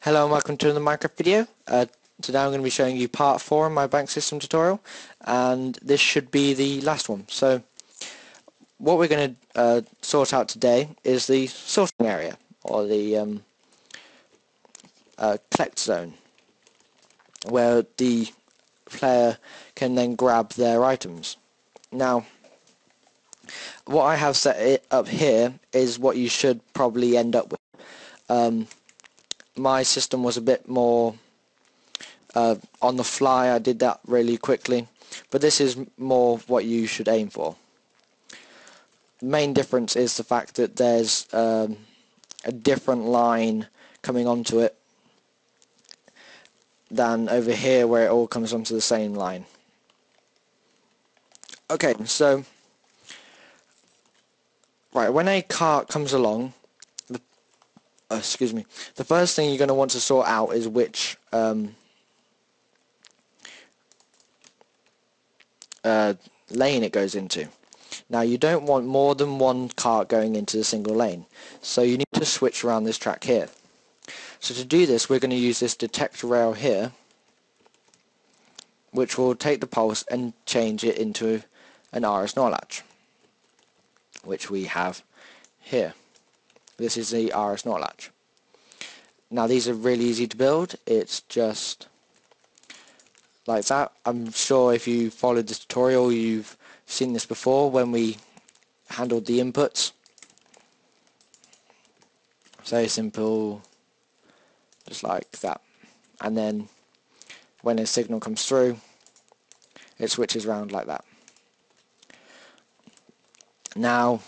Hello and welcome to another Minecraft video. Today I'm going to be showing you part 4 of my bank system tutorial, and this should be the last one. So what we're going to sort out today is the sorting area, or the collect zone, where the player can then grab their items. Now what I have set it up here is what you should probably end up with. My system was a bit more on the fly. I did that really quickly, but this is more what you should aim for. The main difference is the fact that there's a different line coming onto it than over here where it all comes onto the same line. Okay, so right, when a cart comes along, the first thing you're going to want to sort out is which lane it goes into. Now you don't want more than one cart going into the single lane, so you need to switch around this track here. So to do this, we're going to use this detect rail here, which will take the pulse and change it into an RS NOR latch, which we have here. This is the RS NOR latch. Now these are really easy to build. It's just like that. I'm sure if you followed this tutorial you've seen this before when we handled the inputs. Very simple, just like that. And then when a signal comes through, it switches around like that. Now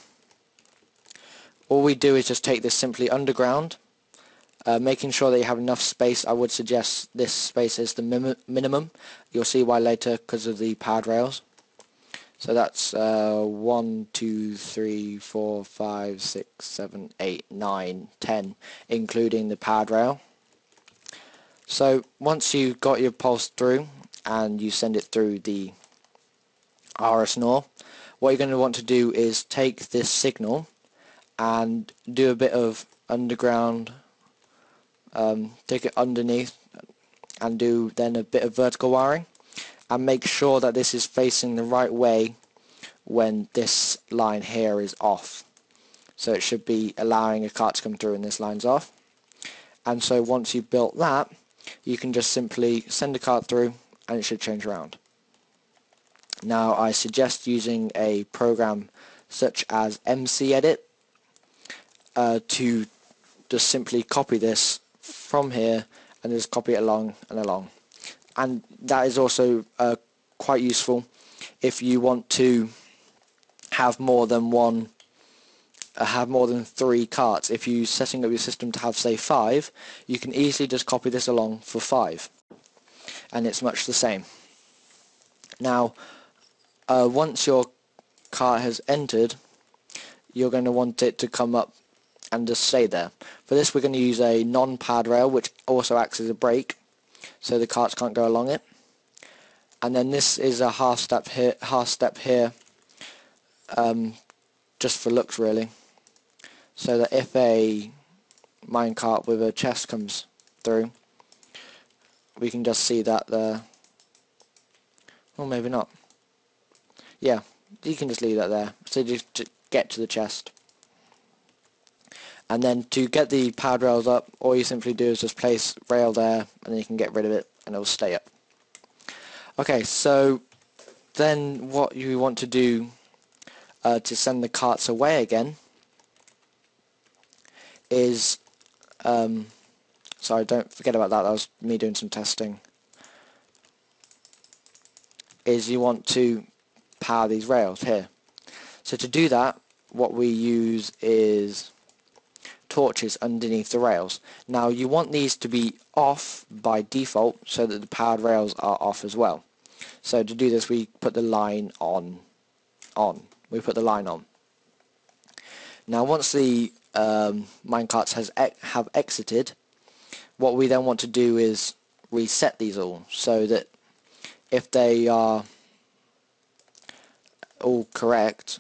all we do is just take this simply underground, making sure that you have enough space. I would suggest this space is the minimum. You'll see why later because of the powered rails. So that's 1, 2, 3, 4, 5, 6, 7, 8, 9, 10, including the powered rail. So once you've got your pulse through and you send it through the RS NOR, what you're going to want to do is take this signal and do a bit of underground, take it underneath and do then a bit of vertical wiring, and make sure that this is facing the right way when this line here is off. So it should be allowing a cart to come through and this line's off. And so once you've built that, you can just simply send a cart through and it should change around. Now I suggest using a program such as MC Edit to just simply copy this from here and just copy it along and along. And that is also quite useful if you want to have more than one, have more than 3 carts. If you're setting up your system to have, say, 5, you can easily just copy this along for 5, and it's much the same. Now once your cart has entered, you're going to want it to come up and just stay there. For this we're going to use a non-pad rail, which also acts as a brake, so the carts can't go along it. And then this is a half step here, just for looks really, so that if a minecart with a chest comes through, we can just see that there. Or maybe not. Yeah, you can just leave that there, so just to get to the chest. And then to get the powered rails up, all you simply do is just place rail there, and then you can get rid of it and it will stay up. Okay, so then what you want to do to send the carts away again is, sorry, don't forget about that, that was me doing some testing, is you want to power these rails here. So to do that, what we use is torches underneath the rails. Now you want these to be off by default so that the powered rails are off as well. So to do this we put the line on. We put the line on. Now once the minecarts have exited, what we then want to do is reset these all, so that if they are all correct,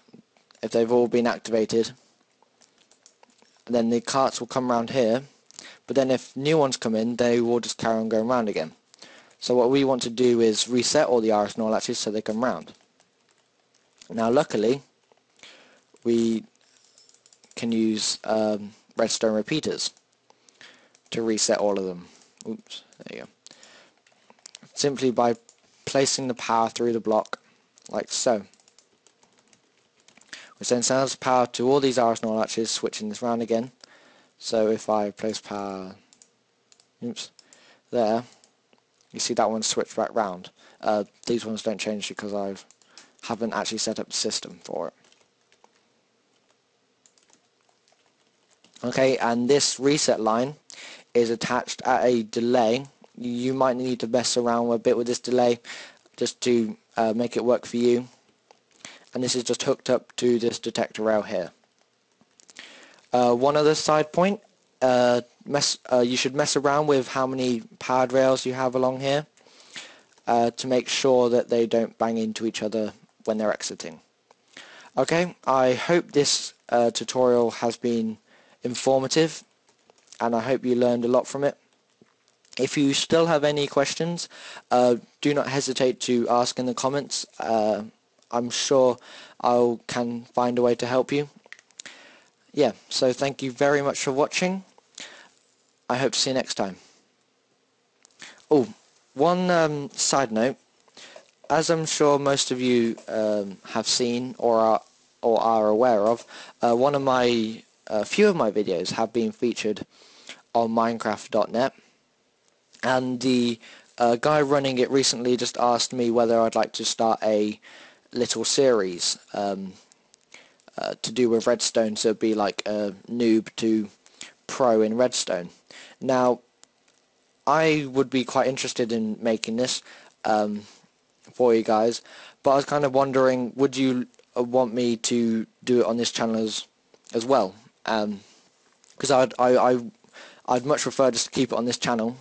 if they've all been activated, then the carts will come around here, but then if new ones come in, they will just carry on going round again. So what we want to do is reset all the iris neural latches so they come round. Now luckily we can use redstone repeaters to reset all of them. Oops, there you go. Simply by placing the power through the block like so, which then sends power to all these iris neural latches, switching this round again. So if I place power, oops, there, you see that one switched back round. These ones don't change because I haven't actually set up the system for it. Okay, and this reset line is attached at a delay. You might need to mess around a bit with this delay just to make it work for you. And this is just hooked up to this detector rail here. One other side point, you should mess around with how many powered rails you have along here to make sure that they don't bang into each other when they're exiting. Okay, I hope this tutorial has been informative, and I hope you learned a lot from it. If you still have any questions, do not hesitate to ask in the comments. I'm sure I can find a way to help you. Yeah, so thank you very much for watching. I hope to see you next time. Oh, one side note. As I'm sure most of you have seen or are aware of, few of my videos have been featured on Minecraft.net, and the guy running it recently just asked me whether I'd like to start a little series to do with redstone, so it'd be like a noob to pro in redstone. Now, I would be quite interested in making this for you guys, but I was kind of wondering, would you want me to do it on this channel as well? Because I'd much prefer just to keep it on this channel,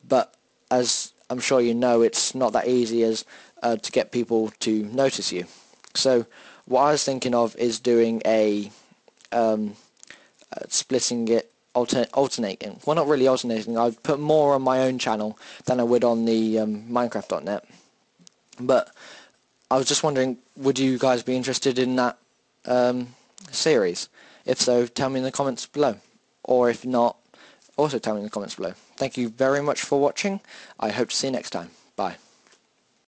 but as I'm sure you know, it's not that easy as to get people to notice you. So what I was thinking of is doing a splitting it, alternating. Well, not really alternating. I'd put more on my own channel than I would on the Minecraft.net. But I was just wondering, would you guys be interested in that series? If so, tell me in the comments below. Or if not, also tell me in the comments below. Thank you very much for watching. I hope to see you next time. Bye.